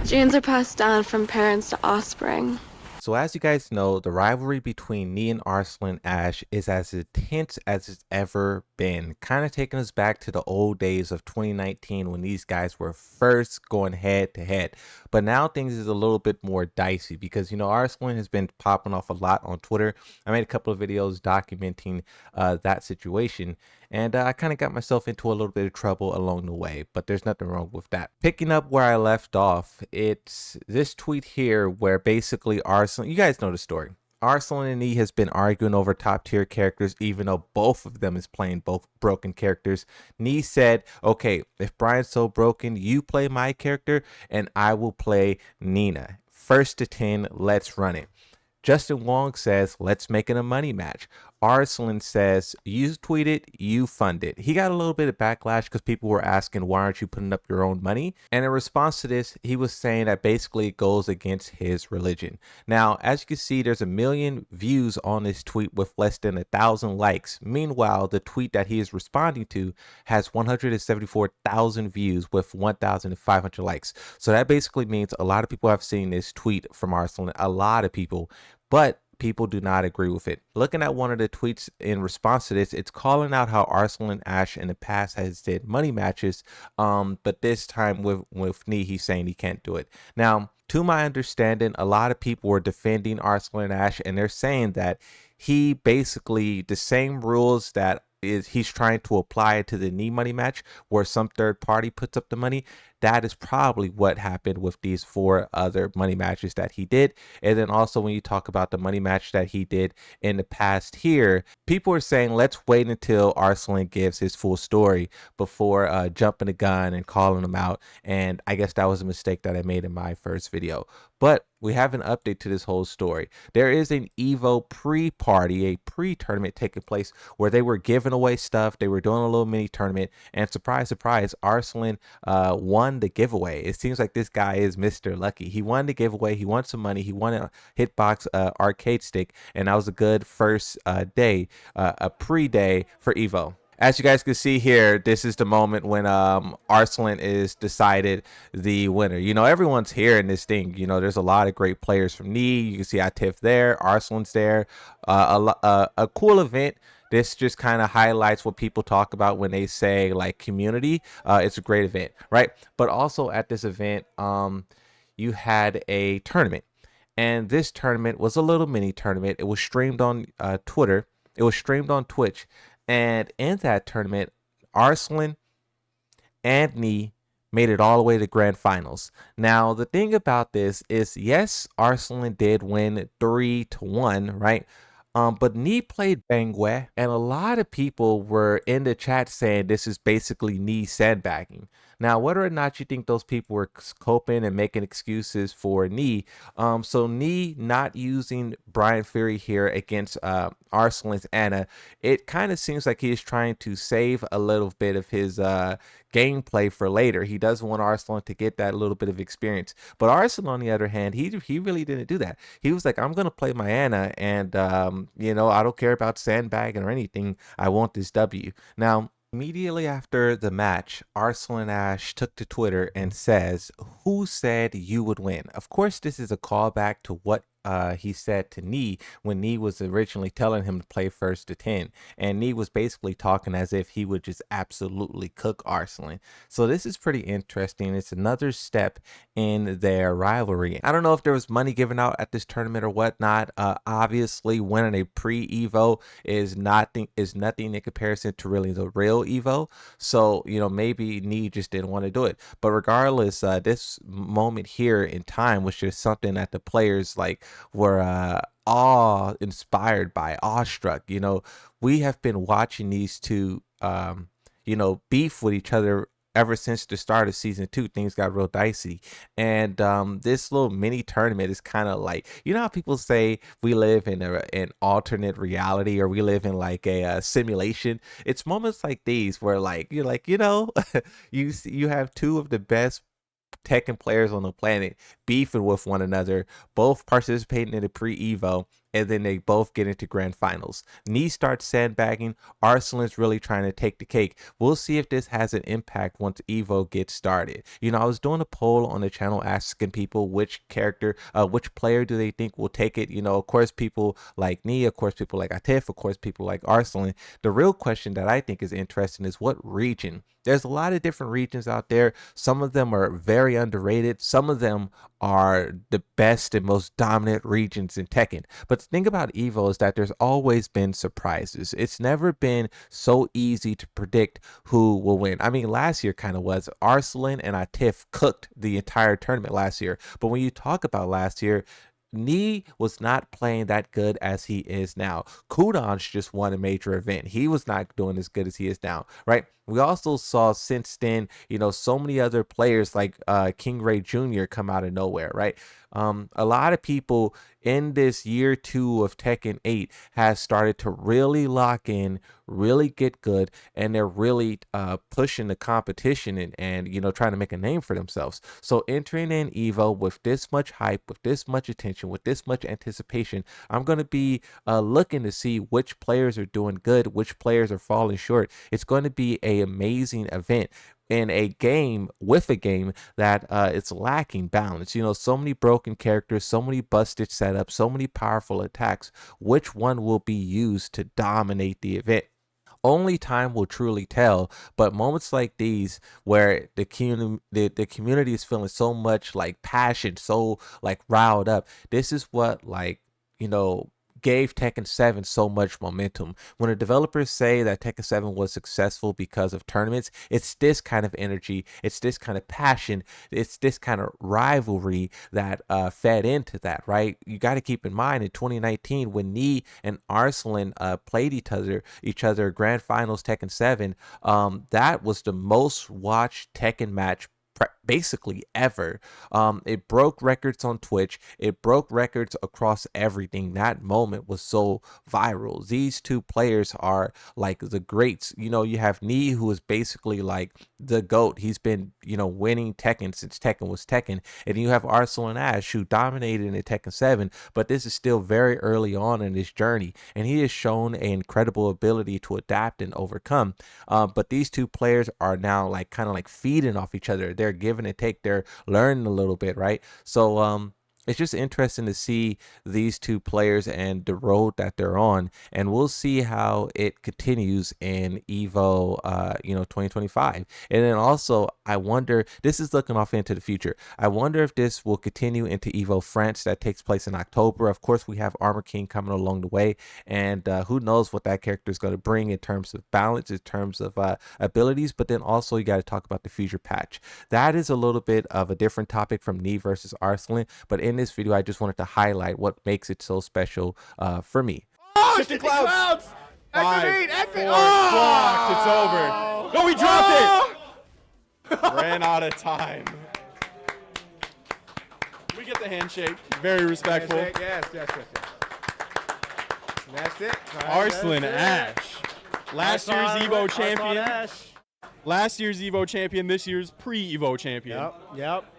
Genes are passed down from parents to offspring. So as you guys know, the rivalry between Knee and Arslan Ash is as intense as it's ever been, kind of taking us back to the old days of 2019 when these guys were first going head to head. But now things is a little bit more dicey because, Arslan has been popping off a lot on Twitter. I made a couple of videos documenting that situation, and I kind of got myself into a little bit of trouble along the way, but there's nothing wrong with that. Picking up where I left off, it's this tweet here where basically Arslan, you guys know the story. Arslan and E has been arguing over top tier characters, even though both of them is playing both broken characters. Nee said, okay, if Brian's so broken, you play my character and I will play Nina. First to 10, let's run it. Justin Wong says, let's make it a money match. Arslan says, you tweet it, you fund it. He got a little bit of backlash because people were asking, why aren't you putting up your own money? And in response to this, he was saying that basically it goes against his religion. Now, as you can see, there's 1 million views on this tweet with less than 1,000 likes. Meanwhile, the tweet that he is responding to has 174,000 views with 1,500 likes. So that basically means a lot of people have seen this tweet from Arslan, a lot of people, but people do not agree with it. Looking at one of the tweets in response to this, it's calling out how Arslan Ash in the past has did money matches, but this time with Nee, he's saying he can't do it. Now, to my understanding, a lot of people were defending Arslan Ash, and they're saying that he basically, the same rules that he's trying to apply to the knee money match where some third party puts up the money. That is probably what happened with these 4 other money matches that he did. And then also when you talk about the money match that he did in the past here, people are saying let's wait until Arslan gives his full story before jumping the gun and calling him out. And I guess that was a mistake that I made in my first video. But we have an update to this whole story. There is an EVO pre-party, a pre-tournament taking place where they were giving away stuff. They were doing a little mini tournament, and surprise, surprise, Arslan won the giveaway. It seems like this guy is Mr. Lucky. He won the giveaway. He won some money. He won a Hitbox arcade stick, and that was a good first day, a pre-day for EVO. As you guys can see here, this is the moment when Arslan is decided the winner. Everyone's here in this thing. There's a lot of great players from Knee. You can see Atif there, Arslan's there. A cool event. This just kind of highlights what people talk about when they say like community. It's a great event, right? But also at this event, you had a tournament. And this tournament was a little mini tournament. It was streamed on Twitter. It was streamed on Twitch. And in that tournament, Arslan and Nee made it all the way to grand finals. Now, the thing about this is, yes, Arslan did win 3-1, right? But Nee played Bangwe, and a lot of people were in the chat saying this is basically Nee sandbagging. Now, whether or not you think those people were coping and making excuses for Nee, so Nee not using Brian Fury here against Arslan's Anna, it kind of seems like he is trying to save a little bit of his gameplay for later. He doesn't want Arslan to get that little bit of experience. But Arslan, on the other hand, he really didn't do that. He was like, I'm going to play my Anna, and, I don't care about sandbagging or anything. I want this W. Now, immediately after the match, Arslan Ash took to Twitter and says, who said you would win? Of course, this is a callback to what he said to Nee when Nee was originally telling him to play first to 10. And Nee was basically talking as if he would just absolutely cook Arslan. So this is pretty interesting. It's another step in their rivalry. I don't know if there was money given out at this tournament or whatnot. Obviously, winning a pre-EVO is nothing in comparison to really the real EVO. So, maybe Nee just didn't want to do it. But regardless, this moment here in time was just something that the players were awe-inspired by, awestruck. We have been watching these two, beef with each other ever since the start of season 2. Things got real dicey, and this little mini tournament is kind of like, how people say we live in an alternate reality, or we live in like a simulation. It's moments like these where you're like, you have 2 of the best Tekken players on the planet beefing with one another, both participating in the pre-EVO, and then they both get into grand finals. Nee starts sandbagging. Arslan's really trying to take the cake. We'll see if this has an impact once EVO gets started. You know, I was doing a poll on the channel asking people which player do they think will take it. You know, of course, people like Nee, of course, people like Atif, of course, people like Arslan. The real question that I think is interesting is what region. There's a lot of different regions out there. Some of them are very underrated. Some of them are the best and most dominant regions in Tekken. But the thing about EVO is that there's always been surprises. It's never been so easy to predict who will win. I mean, last year kind of was. Arslan and Atif cooked the entire tournament last year. But when you talk about last year, Nee was not playing that good as he is now. Kudans just won a major event. He was not doing as good as he is now, right? We also saw since then, you know, so many other players like King Ray Jr. come out of nowhere, right? A lot of people in this year 2 of Tekken 8 has started to really lock in, really get good, and they're really pushing the competition and you know, trying to make a name for themselves. So entering in EVO with this much hype, with this much attention, with this much anticipation, I'm going to be looking to see which players are doing good, which players are falling short. It's going to be a amazing event in a game with a game that it's lacking balance. You know, so many broken characters, so many busted setups, so many powerful attacks. Which one will be used to dominate the event? Only time will truly tell. But moments like these where the community is feeling so much like passion, so like riled up, this is what, like, you know, gave Tekken 7 so much momentum. When the developers say that Tekken 7 was successful because of tournaments, it's this kind of energy, it's this kind of passion, it's this kind of rivalry that fed into that, right? You got to keep in mind in 2019 when Nee and Arslan played each other grand finals Tekken 7, that was the most watched Tekken match basically ever. It broke records on Twitch. It broke records across everything. That moment was so viral. These two players are like the greats. You know, you have Nee, who is basically like the GOAT. He's been, you know, winning Tekken since Tekken was Tekken. And you have Arslan Ash, who dominated in Tekken 7, but this is still very early on in his journey. And he has shown an incredible ability to adapt and overcome. But these two players are now like kind of like feeding off each other. They're giving and take, they're learning a little bit, right? So it's just interesting to see these two players and the road that they're on, and we'll see how it continues in Evo, you know, 2025. And then also, I wonder, this is looking off into the future. I wonder if this will continue into Evo France that takes place in October. Of course, we have Armor King coming along the way, and who knows what that character is going to bring in terms of balance, in terms of abilities. But then also, you got to talk about the future patch. That is a little bit of a different topic from Nee versus Arslan, but in this video, I just wanted to highlight what makes it so special for me. Oh, shifting clouds! Activate! Four, Oh! blocked. It's over. No, we dropped it! Ran out of time. We get the handshake. Very respectful. Yes. That's it. Arslan That's it. Ash. Last year's EVO champion. Last year's EVO champion, this year's pre-EVO champion. Yep.